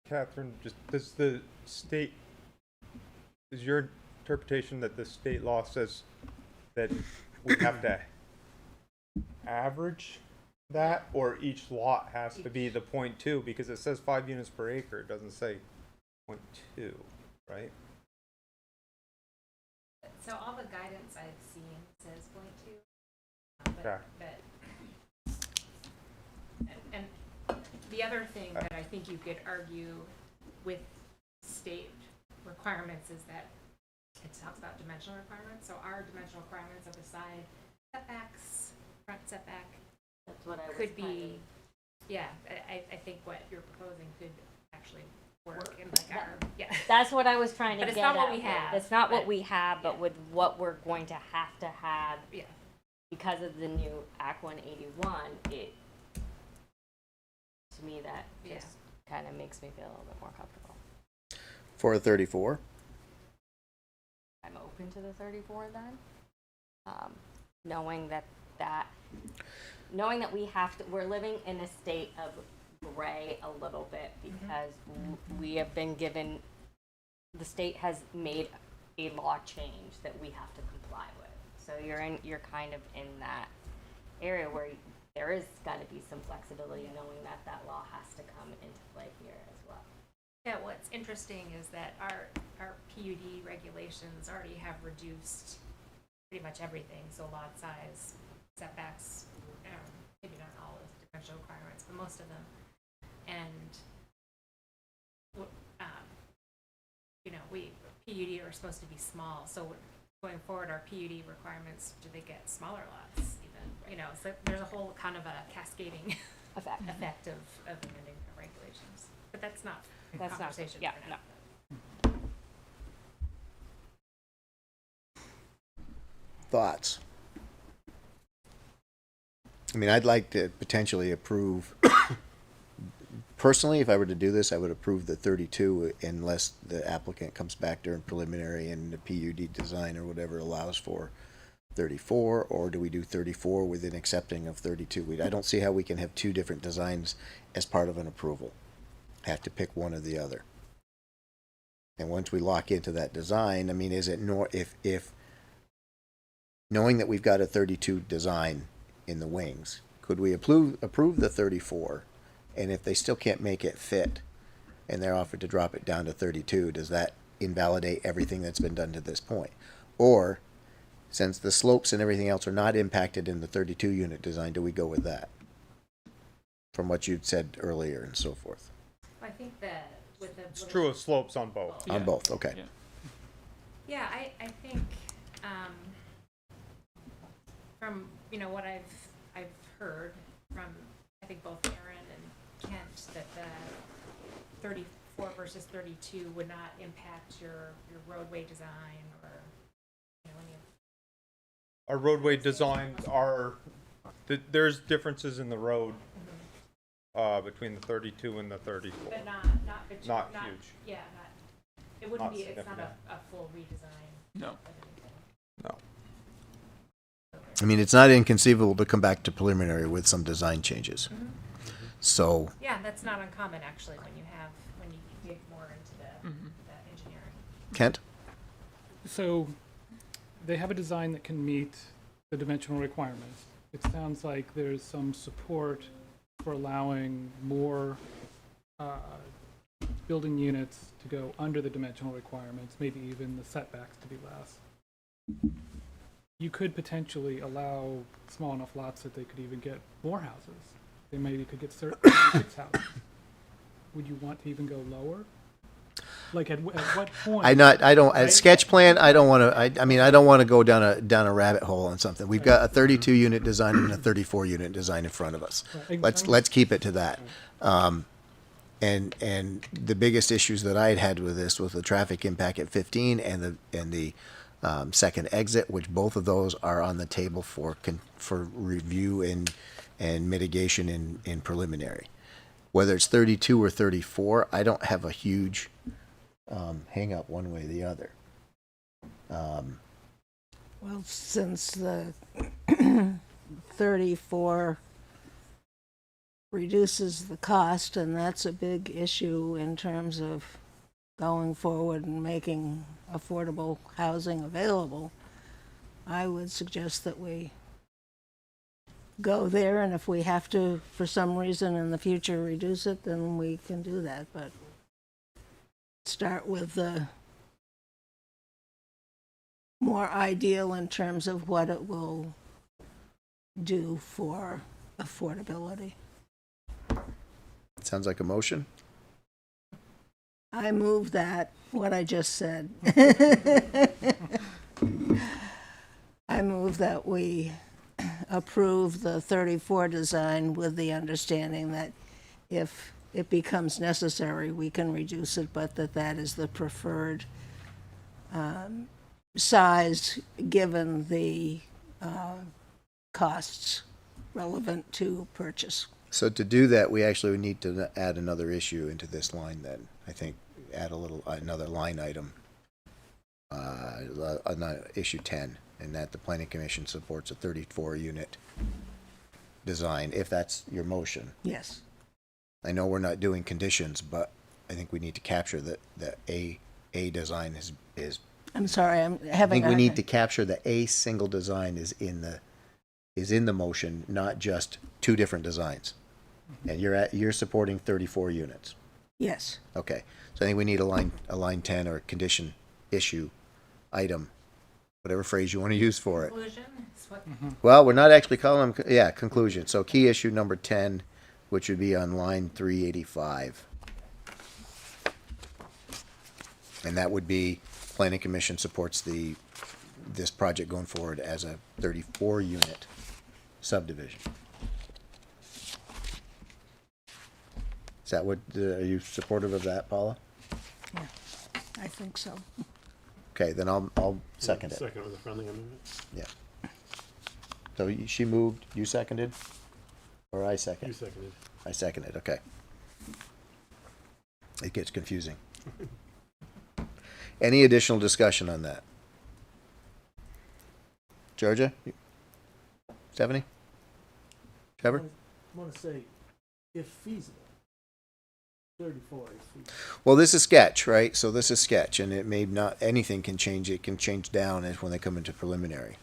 Catherine, does the state, is your interpretation that the state law says that we have to average that, or each lot has to be the 0.2, because it says 5 units per acre, it doesn't say 0.2, right? So all the guidance I've seen says 0.2. Okay. And the other thing that I think you could argue with state requirements is that it talks about dimensional requirements. So our dimensional requirements of the side setbacks, front setback, That's what I was could kind be, yeah, I think what you're proposing could actually work in like our, yeah. That's what I was trying to But it's get not what at. we have, It's not what but- we have, but yeah. with what we're going to have Yeah. because of the new Act 181, it, to me, that Yeah. just kind of makes me feel a little bit more comfortable. For a 34, I'm open to the 34 then, knowing that we have to, we're living in a state of gray a little bit because we have been given, the state has made a law change that we have to comply with. So you're kind of in that area where there is got to be some flexibility, knowing that that law has to come into play here as well. Yeah, what's interesting is that our PUD regulations already have reduced pretty much everything, so lot size, setbacks, maybe not all of the dimensional requirements, but most of them. And, we, PUD are supposed to be small, so going forward, our PUD requirements, do they get smaller lots even? So there's a whole kind of a cascading effect of amending the regulations. But that's not a That's not, conversation yeah, for no. now. thoughts? I mean, I'd like to potentially approve, personally, if I were to do this, I would approve the 32 unless the applicant comes back during preliminary and the PUD design or whatever allows for 34, or do we do 34 with an accepting of 32? I don't see how we can have two different designs as part of an approval. Have to pick one or the other. And once we lock into that design, I mean, is it if knowing that we've got a 32 design in the wings, could we approve the 34? And if they still can't make it fit and they're offered to drop it down to 32, does that invalidate everything that's been done to this point? Or, since the slopes and everything else are not impacted in the 32 unit design, do we go with that? From what you'd said earlier and so forth. I think that with the. It's true of slopes on both. On Yeah. both, okay. Yeah. Yeah, I think, from, what I've heard from, I think both Aaron and Kent, that the 34 versus 32 would not impact your roadway design or, any of. Our roadway designs are, there's differences in the road between the 32 and the 34. But not Not huge. Yeah, it wouldn't Not be, it's not significant. a full redesign No. of anything. No. I mean, it's not inconceivable to come back to preliminary with some design changes. So, Yeah, that's not uncommon actually when you dig more into the engineering. Kent? So they have a design that can meet the dimensional requirements. It sounds like there's some support for allowing more building units to go under the dimensional requirements, maybe even the setbacks to be less. You could potentially allow small enough lots that they could even get more houses. They maybe could get 6 houses. Would you want to even go lower? Like at what point? I don't, right? at sketch plan, I don't want to, I mean, I don't want to go down a rabbit hole on something. We've got a 32 unit design and a 34 unit design in front of us. Right. Let's keep it to that. And the biggest issues that I had with this was the traffic impact at 15 and the second exit, which both of those are on the table for review and mitigation in preliminary. Whether it's 32 or 34, I don't have a huge hang up one way or the other. Well, since the 34 reduces the cost, and that's a big issue in terms of going forward and making affordable housing available, I would suggest that we go there, and if we have to, for some reason in the future, reduce it, then we can do that, but start with the more ideal in terms of what it will do for affordability. Sounds like a motion. I move that, what I just said. I move that we approve the 34 design with the understanding that if it becomes necessary, we can reduce it, but that is the preferred size given the costs relevant to purchase. So to do that, we actually would need to add another issue into this line then. I think add another line item, issue 10, and that the planning commission supports a 34 unit design, if that's your motion. Yes. I know we're not doing conditions, but I think we need to capture that a design is. I'm sorry, I'm I having. think we need to capture that a single design is in the motion, not just two different designs. And you're supporting 34 units. Yes. Okay, so I think we need a line 10 or condition issue item, whatever phrase you want to use for it. Conclusion is what. Well, we're not actually calling them, conclusion. So key issue number 10, which would be on line 385. And that would be planning commission supports this project going forward as a 34 unit subdivision. Is that what, are you supportive of that, Paula? Yeah, I think so. Okay, then I'll second it. Second with a friendly amendment. Yeah. So she moved, you seconded? Or I second? You seconded. I seconded, okay. It gets confusing. Any additional discussion on that? Georgia? Stephanie? Trevor? I want to say, if feasible, 34 is feasible. Well, this is sketch, right? So this is sketch, and it may not, anything can change. It can change down when they come into preliminary.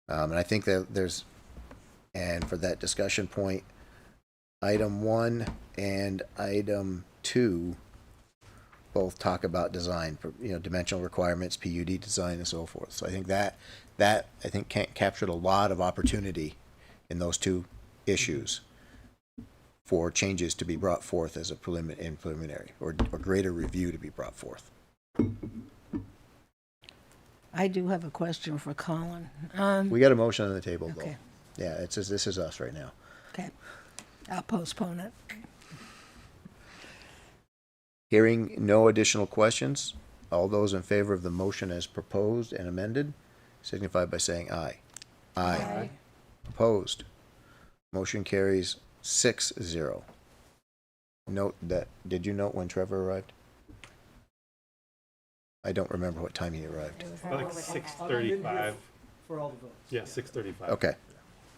And I think that and for that discussion point, item 1 and item 2 both talk about design, dimensional requirements, PUD design, and so forth. So I think that I think captured a lot of opportunity in those two issues for changes to be brought forth as a preliminary or greater review to be brought forth. I do have a question for Colin. We got a motion on the table, Okay. though. Yeah, it says this is us right now. Okay, I'll postpone it. Hearing no additional questions, all those in favor of the motion as proposed and amended, signify by saying aye. Aye. Opposed? Motion carries 6-0. Note that, did you note when Trevor arrived? I don't remember what time he arrived. Like I'm 6:35. For all the votes. Yeah, 6:35. Okay,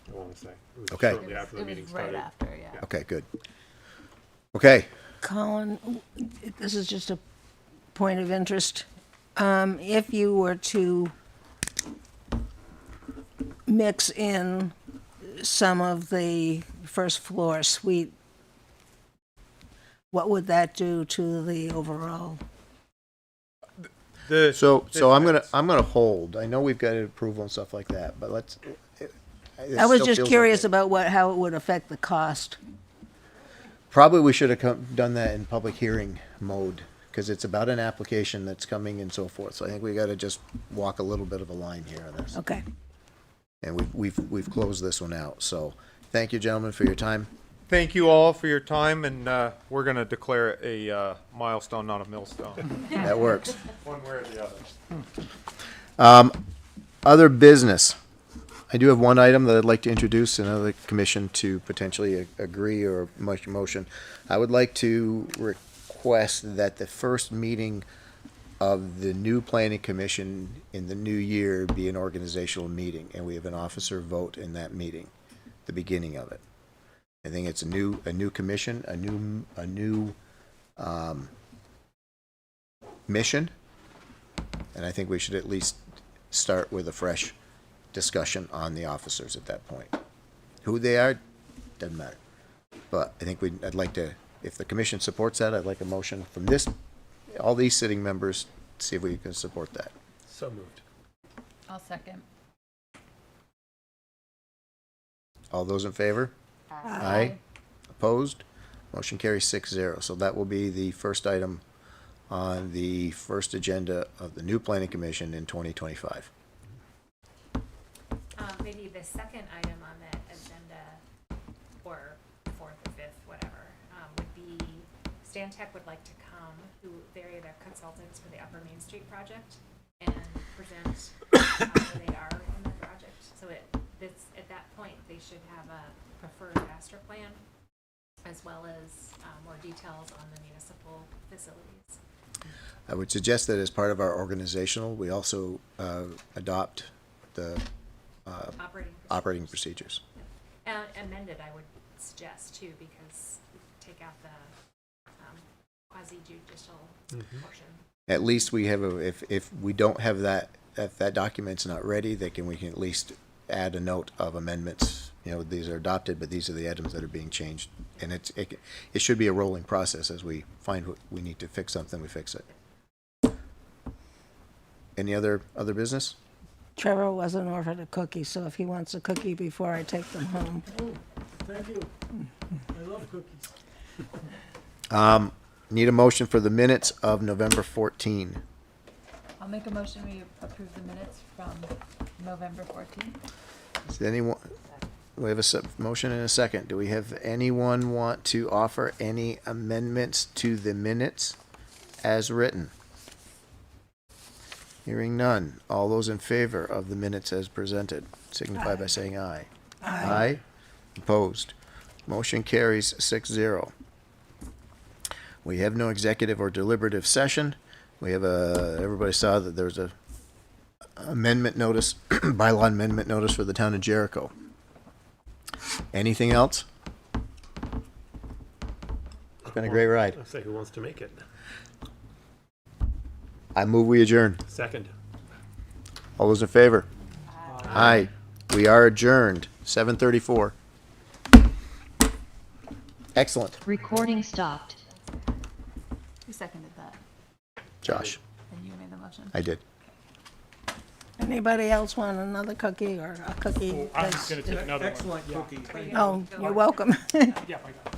I want to say. It was Okay. shortly after the meeting started. after, yeah. okay, good. Okay, Colin, this is just a point of interest. If you were to mix in some of the first floor suite what would that do to the overall? So I'm gonna hold. I know we've got approval and stuff like that, but let's. I was just curious about how it would affect the cost. Probably we should have done that in public hearing mode, because it's about an application that's coming and so forth. So I think we gotta just walk a little bit of a line here on this. Okay. And we've closed this one out. So thank you, gentlemen, for your time. Thank you all for your time, and we're going to declare it a milestone, not a millstone. That works. One way or the other. Other business. I do have one item that I'd like to introduce, another commission to potentially agree or motion. I would like to request that the first meeting of the new planning commission in the new year be an organizational meeting, and we have an officer vote in that meeting, the beginning of it. I think it's a new commission, a new mission, and I think we should at least start with a fresh discussion on the officers at that point. Who they are, doesn't matter. But I think I'd like to, if the commission supports that, I'd like a motion from all these sitting members, see if we can support that. So moved. I'll second. All those in favor? Aye. Opposed? Motion carries 6-0. So that will be the first item on the first agenda of the new planning commission in 2025. Maybe the second item on that agenda, or fourth or fifth, whatever, would be Stantec would like to come, they're the consultants for the Upper Main Street project, and present how they are in the project. So at that point, they should have a preferred master plan, as well as more details on the municipal facilities. I would suggest that as part of our organizational, we also adopt the operating procedures. Amended, I would suggest too, because take out the quasi-judicial portion. At least we have if we don't have that, if that document's not ready, we can at least add a note of amendments. These are adopted, but these are the items that are being changed. And it should be a rolling process. As we find what we need to fix something, we fix it. Any other business? Trevor wasn't offered a cookie, so if he wants a cookie before I take them home. Thank you. I love cookies. Need a motion for the minutes of November 14. I'll make a motion, we approve the minutes from November 14th. Does anyone, we have a motion and a second. Do we have anyone want to offer any amendments to the minutes as written? Hearing none. All those in favor of the minutes as presented signify by saying aye. Aye. Opposed. Motion carries 6-0. We have no executive or deliberative session. We have everybody saw that there's a amendment notice, bylaw amendment notice for the town of Jericho. Anything else? It's been a great ride. I'll say who wants to make it. I move we adjourn. Second. All those in favor? Aye. We are adjourned. 7:34. Excellent. Recording stopped. Who seconded that? Josh, And you made the motion? I did. Anybody else want another cookie or a cookie? I'm just gonna take another one. Excellent cookie. Thank you. Oh, you're welcome. Yeah, I got it.